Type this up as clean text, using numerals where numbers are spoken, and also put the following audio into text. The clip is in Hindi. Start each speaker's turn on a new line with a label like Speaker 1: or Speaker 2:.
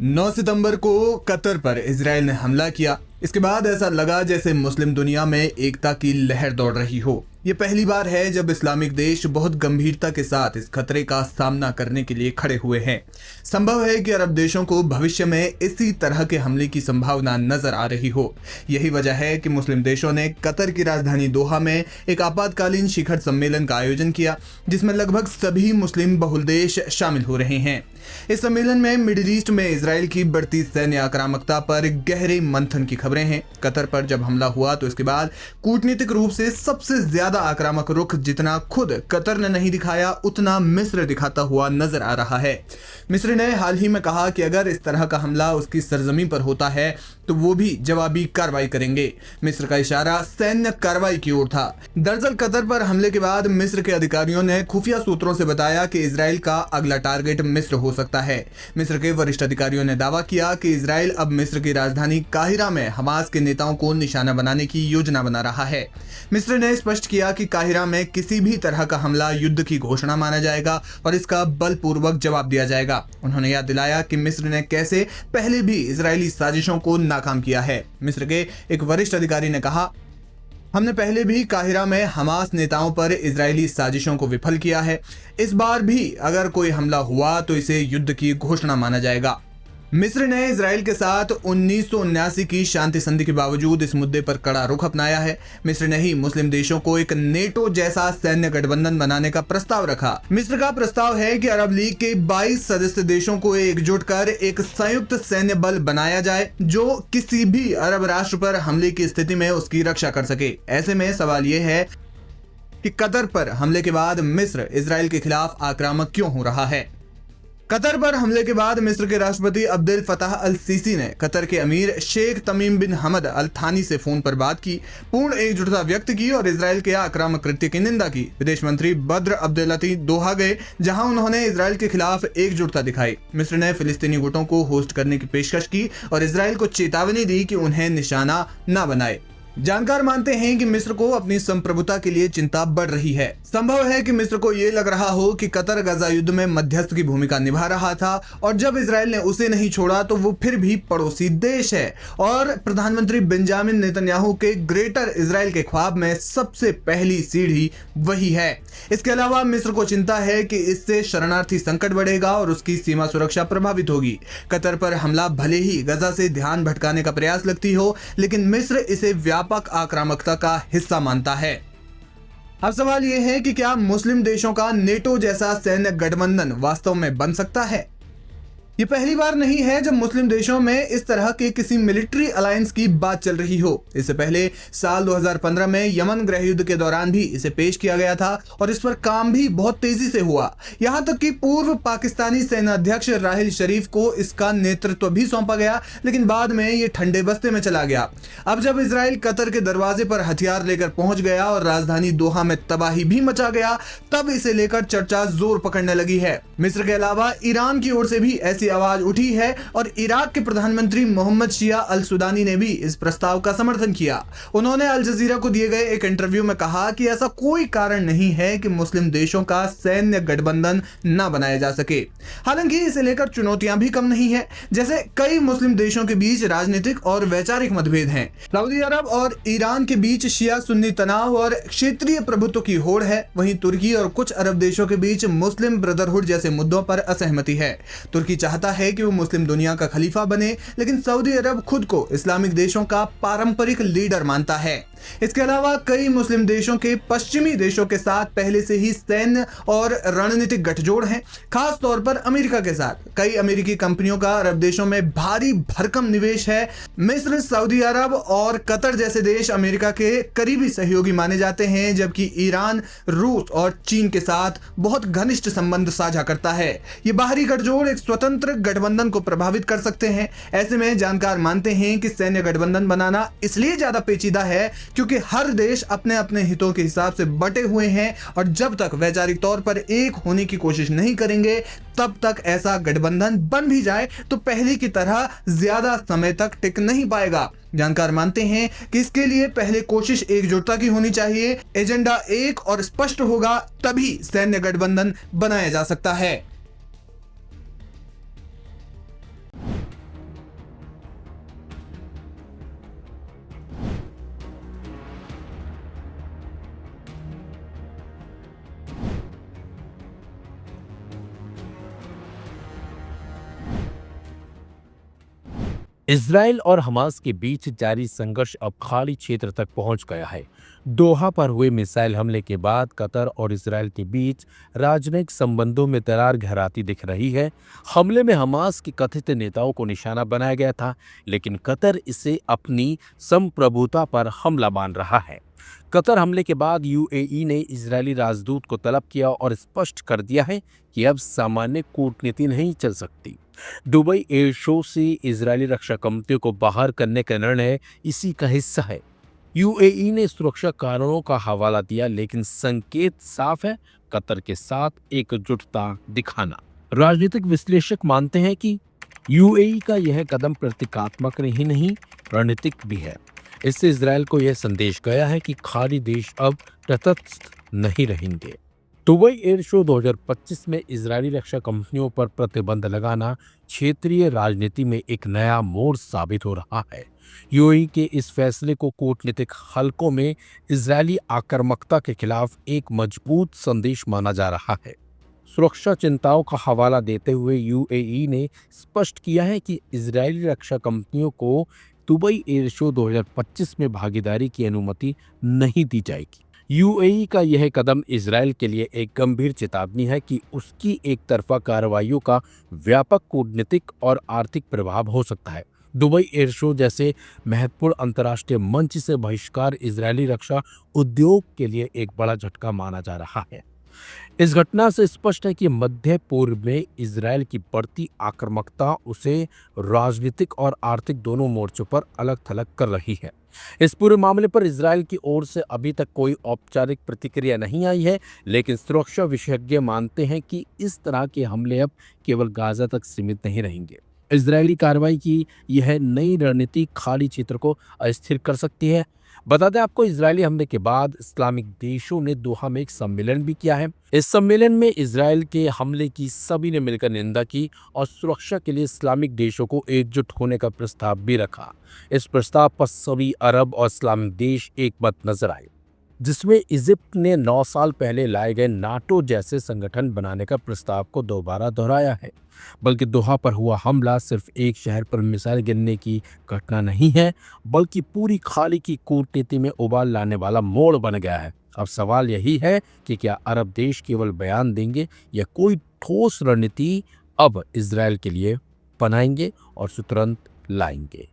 Speaker 1: 9 सितंबर को कतर पर इजराइल ने हमला किया। इसके बाद ऐसा लगा जैसे मुस्लिम दुनिया में एकता की लहर दौड़ रही हो। ये पहली बार है जब इस्लामिक देश बहुत गंभीरता के साथ इस खतरे का सामना करने के लिए खड़े हुए हैं। संभव है कि अरब देशों को भविष्य में इसी तरह के हमले की संभावना नजर आ रही हो। यही वजह है कि मुस्लिम देशों ने कतर की राजधानी दोहा में एक आपातकालीन शिखर सम्मेलन का आयोजन किया, जिसमें लगभग सभी मुस्लिम बहुल देश शामिल हो रहे हैं। इस सम्मेलन में मिडिल ईस्ट में इजराइल की बढ़ती सैन्य आक्रामकता पर गहरे मंथन की खबरें हैं। कतर पर जब हमला हुआ तो इसके बाद कूटनीतिक रूप से सबसे ज्यादा आक्रामक रुख जितना खुद कतर ने नहीं दिखाया, उतना मिस्र दिखाता हुआ नजर आ रहा है। मिस्र ने हाल ही में कहा कि अगर इस तरह का हमला उसकी सरजमी पर होता है तो वो भी जवाबी कार्रवाई करेंगे। मिस्र का इशारा सैन्य कार्रवाई की ओर था। दरअसल कतर पर हमले के बाद मिस्र के अधिकारियों ने खुफिया सूत्रों से बताया कि इजराइल का अगला टारगेट मिस्र हो सकता है। मिस्र के वरिष्ठ अधिकारियों ने दावा किया कि इजराइल अब मिस्र की राजधानी काहिरा में हमास के नेताओं को निशाना बनाने की योजना बना रहा है। मिस्र ने स्पष्ट किया कि काहिरा में किसी भी तरह का हमला युद्ध की घोषणा माना जाएगा और इसका बलपूर्वक जवाब दिया जाएगा। उन्होंने याद दिलाया कि मिस्र ने कैसे पहले भी इजरायली साजिशों को नाकाम किया है। मिस्र के एक वरिष्ठ अधिकारी ने कहा, हमने पहले भी काहिरा में हमास नेताओं पर इजरायली साजिशों को विफल किया है। इस बार भी अगर कोई हमला हुआ तो इसे युद्ध की घोषणा माना जाएगा। मिस्र ने इजराइल के साथ 1979 की शांति संधि के बावजूद इस मुद्दे पर कड़ा रुख अपनाया है। मिस्र ने ही मुस्लिम देशों को एक नेटो जैसा सैन्य गठबंधन बनाने का प्रस्ताव रखा। मिस्र का प्रस्ताव है कि अरब लीग के 22 सदस्य देशों को एकजुट कर एक संयुक्त सैन्य बल बनाया जाए जो किसी भी अरब राष्ट्र पर हमले की स्थिति में उसकी रक्षा कर सके। ऐसे में सवाल यह है कि कतर पर हमले के बाद मिस्र इजराइल के खिलाफ आक्रामक क्यों हो रहा है। कतर पर हमले के बाद मिस्र के राष्ट्रपति अब्देल फताह अल सीसी ने कतर के अमीर शेख तमीम बिन हमद अल थानी से फोन पर बात की, पूर्ण एकजुटता व्यक्त की और इजराइल के आक्रामक कृत्य की निंदा की। विदेश मंत्री बद्र अब्देलती दोहा गए, जहां उन्होंने इजराइल के खिलाफ एकजुटता दिखाई। मिस्र ने फिलिस्तीनी गुटों को होस्ट करने की पेशकश की और इजराइल को चेतावनी दी कि उन्हें निशाना न बनाए। जानकार मानते हैं कि मिस्र को अपनी संप्रभुता के लिए चिंता बढ़ रही है। संभव है कि मिस्र को यह लग रहा हो कि कतर गजा युद्ध में मध्यस्थ की भूमिका निभा रहा था और जब इजराइल ने उसे नहीं छोड़ा तो वो फिर भी पड़ोसी देश है और प्रधानमंत्री बेंजामिन नेतन्याहू के ग्रेटर इजराइल के ख्वाब में सबसे पहली सीढ़ी वही है। इसके अलावा मिस्र को चिंता है कि इससे शरणार्थी संकट बढ़ेगा और उसकी सीमा सुरक्षा प्रभावित होगी। कतर पर हमला भले ही गजा से ध्यान भटकाने का प्रयास लगती हो, लेकिन मिस्र इसे व्यापक आक्रामकता का हिस्सा मानता है। अब सवाल यह है कि क्या मुस्लिम देशों का नेटो जैसा सैन्य गठबंधन वास्तव में बन सकता है। ये पहली बार नहीं है जब मुस्लिम देशों में इस तरह के किसी मिलिट्री अलायंस की बात चल रही हो। इससे पहले साल 2015 में यमन गृह युद्ध के दौरान भी इसे पेश किया गया था और इस पर काम भी बहुत तेजी से हुआ। यहां तक कि पूर्व पाकिस्तानी सेनाध्यक्ष राहिल शरीफ को इसका नेतृत्व भी सौंपा गया, लेकिन बाद में ये ठंडे बस्ते में चला गया। अब जब इजराइल कतर के दरवाजे पर हथियार लेकर पहुंच गया और राजधानी दोहा में तबाही भी मचा गया, तब इसे लेकर चर्चा जोर पकड़ने लगी है। मिस्र के अलावा ईरान की ओर से भी ऐसी आवाज उठी है और इराक के प्रधानमंत्री मोहम्मद शिया अल सुदानी ने भी इस प्रस्ताव का समर्थन किया। उन्होंने अल जजीरा को दिए गए एक इंटरव्यू में कहा कि ऐसा कोई कारण नहीं है कि मुस्लिम देशों का सैन्य गठबंधन न बनाया जा सके। हालांकि इसे लेकर चुनौतियां भी कम नहीं है। जैसे कई मुस्लिम देशों के बीच राजनीतिक और वैचारिक मतभेद हैं। सऊदी अरब और ईरान के बीच शिया सुन्नी तनाव और क्षेत्रीय प्रभुत्व की होड़ है। वहीं तुर्की और कुछ अरब देशों के बीच मुस्लिम ब्रदरहुड जैसे मुद्दों पर असहमति है। तुर्की चाहता है कि वो मुस्लिम दुनिया का खलीफा बने, लेकिन सऊदी अरब खुद को इस्लामिक देशों का पारंपरिक लीडर मानता है। इसके अलावा कई मुस्लिम देशों के पश्चिमी देशों के साथ पहले से ही सैन्य और रणनीतिक गठजोड़ हैं, खास तौर पर अमेरिका के साथ। कई अमेरिकी कंपनियों का अरब देशों में भारी भरकम निवेश है। मिस्र, सऊदी अरब और कतर जैसे देश अमेरिका के करीबी सहयोगी माने जाते हैं, जबकि ईरान, रूस और चीन के साथ बहुत घनिष्ठ संबंध साझा करता है। ये बाहरी गठजोड़ एक स्वतंत्र गठबंधन को प्रभावित कर सकते हैं। ऐसे में जानकार मानते हैं कि सैन्य गठबंधन बनाना इसलिए ज्यादा पेचीदा है क्योंकि हर देश अपने अपने हितों के हिसाब से बटे हुए हैं और जब तक वैचारिक तौर पर एक होने की कोशिश नहीं करेंगे, तब तक ऐसा गठबंधन बन भी जाए तो पहले की तरह ज्यादा समय तक टिक नहीं पाएगा। जानकार मानते हैं कि इसके लिए पहले कोशिश एकजुटता की होनी चाहिए। एजेंडा एक और स्पष्ट होगा, तभी सैन्य गठबंधन बनाया जा सकता है।
Speaker 2: इसराइल और हमास के बीच जारी संघर्ष अब खाड़ी क्षेत्र तक पहुंच गया है। दोहा पर हुए मिसाइल हमले के बाद कतर और इसराइल के बीच राजनयिक संबंधों में दरार गहराती दिख रही है। हमले में हमास के कथित नेताओं को निशाना बनाया गया था, लेकिन कतर इसे अपनी संप्रभुता पर हमला मान रहा है। कतर हमले के बाद यूएई ने इजरायली राजदूत को तलब किया और स्पष्ट कर दिया है कि अब सामान्य कूटनीति नहीं चल सकती। दुबई एयर शो से इजरायली रक्षा कंपनियों को बाहर करने का निर्णय इसी का हिस्सा है। यूएई ने सुरक्षा कारणों का हवाला दिया, लेकिन संकेत साफ है, कतर के साथ एकजुटता दिखाना। राजनीतिक विश्लेषक मानते हैं कि यूएई का यह कदम प्रतीकात्मक ही नहीं, रणनीतिक भी है। इससे इजरायल को यह संदेश गया है कि खाड़ी देश अब तटस्थ नहीं रहेंगे। दुबई एयर शो 2025 में इजरायली रक्षा कंपनियों पर प्रतिबंध लगाना क्षेत्रीय राजनीति में एक नया मोड़ साबित हो रहा है। यूएई के इस फैसले को कूटनीतिक हलकों में इजरायली आक्रामकता के खिलाफ एक मजबूत संदेश माना जा रहा है। सुरक्षा चिंताओं का हवाला देते हुए यूएई ने स्पष्ट किया है कि इजरायली रक्षा कंपनियों को दुबई एयर शो 2025 में भागीदारी की अनुमति नहीं दी जाएगी। यूएई का यह कदम इजरायल के लिए एक गंभीर चेतावनी है कि उसकी एक तरफा कार्रवाइयों का व्यापक कूटनीतिक और आर्थिक प्रभाव हो सकता है। दुबई एयर शो जैसे महत्वपूर्ण अंतर्राष्ट्रीय मंच से बहिष्कार इजरायली रक्षा उद्योग के लिए एक बड़ा झटका माना जा रहा है। इस घटना से स्पष्ट है कि मध्य पूर्व में इजरायल की बढ़ती आक्रामकता उसे राजनीतिक और आर्थिक दोनों मोर्चों पर अलग थलग कर रही है। इस पूरे मामले पर इजरायल की ओर से अभी तक कोई औपचारिक प्रतिक्रिया नहीं आई है, लेकिन सुरक्षा विशेषज्ञ मानते हैं कि इस तरह के हमले अब केवल गाजा तक सीमित नहीं रहेंगे। इजरायली कार्रवाई की यह नई रणनीति खाड़ी क्षेत्र को अस्थिर कर सकती है। बता दें आपको, इजरायली हमले के बाद इस्लामिक देशों ने दोहा में एक सम्मेलन भी किया है। इस सम्मेलन में इजरायल के हमले की सभी ने मिलकर निंदा की और सुरक्षा के लिए इस्लामिक देशों को एकजुट होने का प्रस्ताव भी रखा। इस प्रस्ताव पर सभी अरब और इस्लामिक देश एक मत नजर आए, जिसमें इजिप्ट ने 9 साल पहले लाए गए नाटो जैसे संगठन बनाने का प्रस्ताव को दोबारा दोहराया है। बल्कि दोहा पर हुआ हमला सिर्फ एक शहर पर मिसाइल गिरने की घटना नहीं है, बल्कि पूरी खाड़ी की कूटनीति में उबाल लाने वाला मोड़ बन गया है। अब सवाल यही है कि क्या अरब देश केवल बयान देंगे या कोई ठोस रणनीति अब इजरायल के लिए बनाएंगे और तुरंत लाएंगे।